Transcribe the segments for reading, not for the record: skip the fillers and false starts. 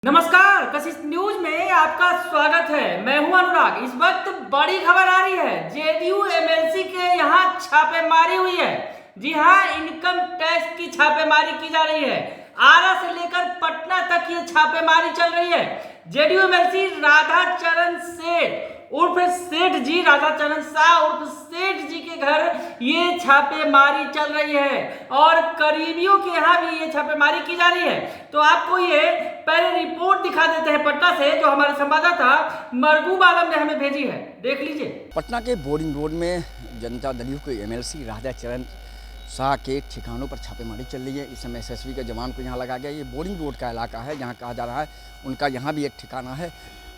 नमस्कार, कशिश न्यूज में आपका स्वागत है। मैं हूं अनुराग। इस वक्त बड़ी खबर आ रही है। जेडीयू एमएलसी के यहां छापेमारी हुई है। जी हां, इनकम टैक्स की छापेमारी की जा रही है। आरा से लेकर पटना तक ये छापेमारी चल रही है। जेडीयू एमएलसी राधाचरण सेठ उर्फ सेठ जी, राधाचरण शाह उर्फ सेठ जी के घर ये छापेमारी चल रही है और करीबियों के यहाँ भी ये छापेमारी की जा रही है। तो आपको ये पहले रिपोर्ट दिखा देते हैं पटना से, जो हमारे संवाददाता मरगूब आलम ने हमें भेजी है। देख लीजिए। पटना के बोरिंग रोड में जनता दल के एमएलसी राधाचरण शाह के ठिकानों पर छापेमारी चल रही है। इस समय एसएसबी के जवान को यहाँ लगाया गया। ये बोरिंग रोड का इलाका है, जहाँ कहा जा रहा है उनका यहाँ भी एक ठिकाना है।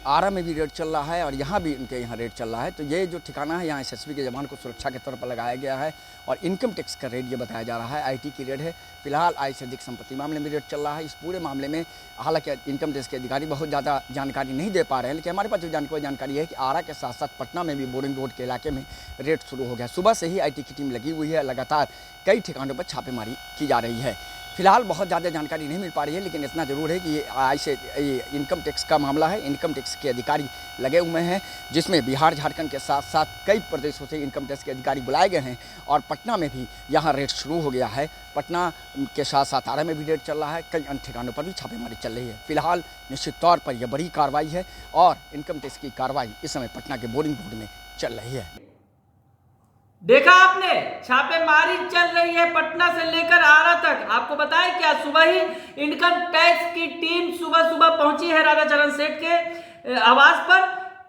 आरा में भी रेड चल रहा है और यहाँ भी उनके यहाँ रेड चल रहा है। तो ये जो ठिकाना है, यहाँ एसएसबी के जवान को सुरक्षा के तौर पर लगाया गया है और इनकम टैक्स का रेड ये बताया जा रहा है। आईटी की रेड है। फिलहाल आय से अधिक संपत्ति मामले में रेड चल रहा है। इस पूरे मामले में हालांकि इनकम टैक्स के अधिकारी बहुत ज़्यादा जानकारी नहीं दे पा रहे हैं, लेकिन हमारे पास जो जानकारी है कि आरा के साथ साथ पटना में भी बोरिंग रोड के इलाके में रेड शुरू हो गया। सुबह से ही आईटी की टीम लगी हुई है। लगातार कई ठिकानों पर छापेमारी की जा रही है। फिलहाल बहुत ज़्यादा जानकारी नहीं मिल पा रही है, लेकिन इतना ज़रूर है कि ये इनकम टैक्स का मामला है। इनकम टैक्स के अधिकारी लगे हुए हैं, जिसमें बिहार झारखंड के साथ साथ कई प्रदेशों से इनकम टैक्स के अधिकारी बुलाए गए हैं और पटना में भी यहाँ रेड शुरू हो गया है। पटना के साथ साथ आरा में भी रेड चल रहा है। कई अन्य ठिकानों पर भी छापेमारी चल रही है। फिलहाल निश्चित तौर पर यह बड़ी कार्रवाई है और इनकम टैक्स की कार्रवाई इस समय पटना के बोरिंग रोड में चल रही है। देखा आपने, छापेमारी चल रही है पटना से लेकर आरा तक। आपको बताएं क्या, सुबह ही इनकम टैक्स की टीम सुबह पहुंची है राधाचरण सेठ के आवास पर।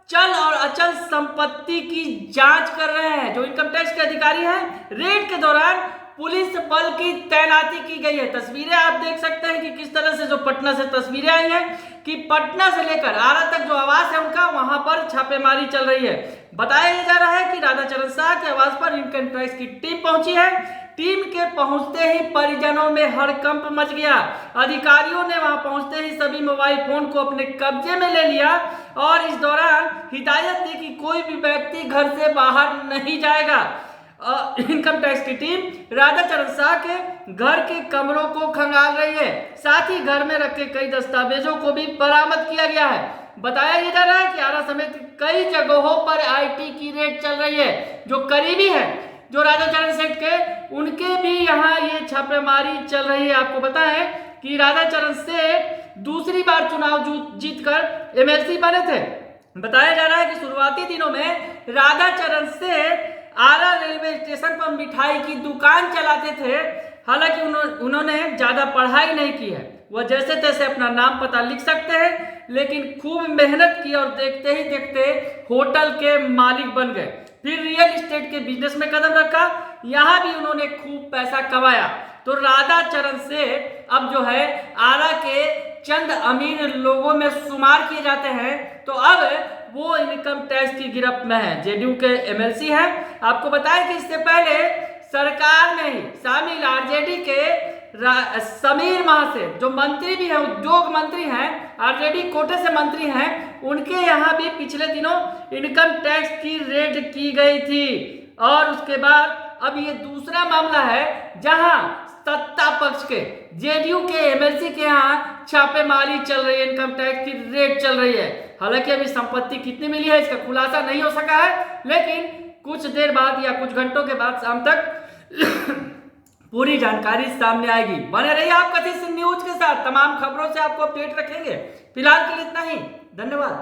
चल और अचल संपत्ति की जांच कर रहे हैं जो इनकम टैक्स के अधिकारी हैं। रेड के दौरान पुलिस बल की तैनाती की गई है। तस्वीरें आप देख सकते हैं कि किस तरह से जो पटना से तस्वीरें आई हैं कि पटना से लेकर आरा तक जो आवास है उनका, वहां पर छापेमारी चल रही है। बताया जा रहा है कि राधाचरण शाह के आवास पर इनकम टैक्स की टीम पहुंची है। टीम के पहुंचते ही परिजनों में हड़कंप मच गया। अधिकारियों ने वहां पहुंचते ही सभी मोबाइल फोन को अपने कब्जे में ले लिया और इस दौरान हिदायत दी कि कोई भी व्यक्ति घर से बाहर नहीं जाएगा। इनकम टैक्स की टीम राधाचरण शाह के घर के कमरों को खंगाल रही है। साथ ही घर में रखे कई दस्तावेजों को भी बरामद किया गया है। बताया जा रहा है कि आरा समेत कई जगहों पर आईटी की रेड चल रही है। जो करीबी है जो राधाचरण सेठ के, उनके भी यहाँ ये छापेमारी चल रही है। आपको बताएं कि राधाचरण सेठ दूसरी बार चुनाव जीतकर एमएलसी बने थे। बताया जा रहा है कि शुरुआती दिनों में राधाचरण सेठ आरा रेलवे स्टेशन पर मिठाई की दुकान चलाते थे। हालांकि उन्होंने ज्यादा पढ़ाई नहीं की है। वह जैसे तैसे अपना नाम पता लिख सकते हैं, लेकिन खूब मेहनत की और देखते ही देखते होटल के मालिक बन गए। फिर रियल एस्टेट के बिजनेस में कदम रखा। यहाँ भी उन्होंने खूब पैसा कमाया। तो राधाचरण सेठ अब जो है आरा के चंद अमीर लोगों में शुमार किए जाते हैं। तो अब वो इनकम टैक्स की गिरफ्त में है। जेडीयू के एमएलसी हैं। आपको बताएं कि इससे पहले सरकार में ही शामिल आरजेडी के समीर महासेठ, जो मंत्री भी हैं, उद्योग मंत्री हैं, आरजेडी कोटे से मंत्री हैं, उनके यहाँ भी पिछले दिनों इनकम टैक्स की रेड की गई थी। और उसके बाद अब ये दूसरा मामला है जहां सत्ता पक्ष के जेडीयू के एमएलसी के यहाँ छापेमारी चल रही है, इनकम टैक्स की रेड चल रही है। हालांकि अभी संपत्ति कितनी मिली है इसका खुलासा नहीं हो सका है, लेकिन कुछ देर बाद या कुछ घंटों के बाद शाम तक पूरी जानकारी सामने आएगी। बने रहिए आप कशिश न्यूज के साथ। तमाम खबरों से आपको अपडेट रखेंगे। फिलहाल के लिए इतना ही। धन्यवाद।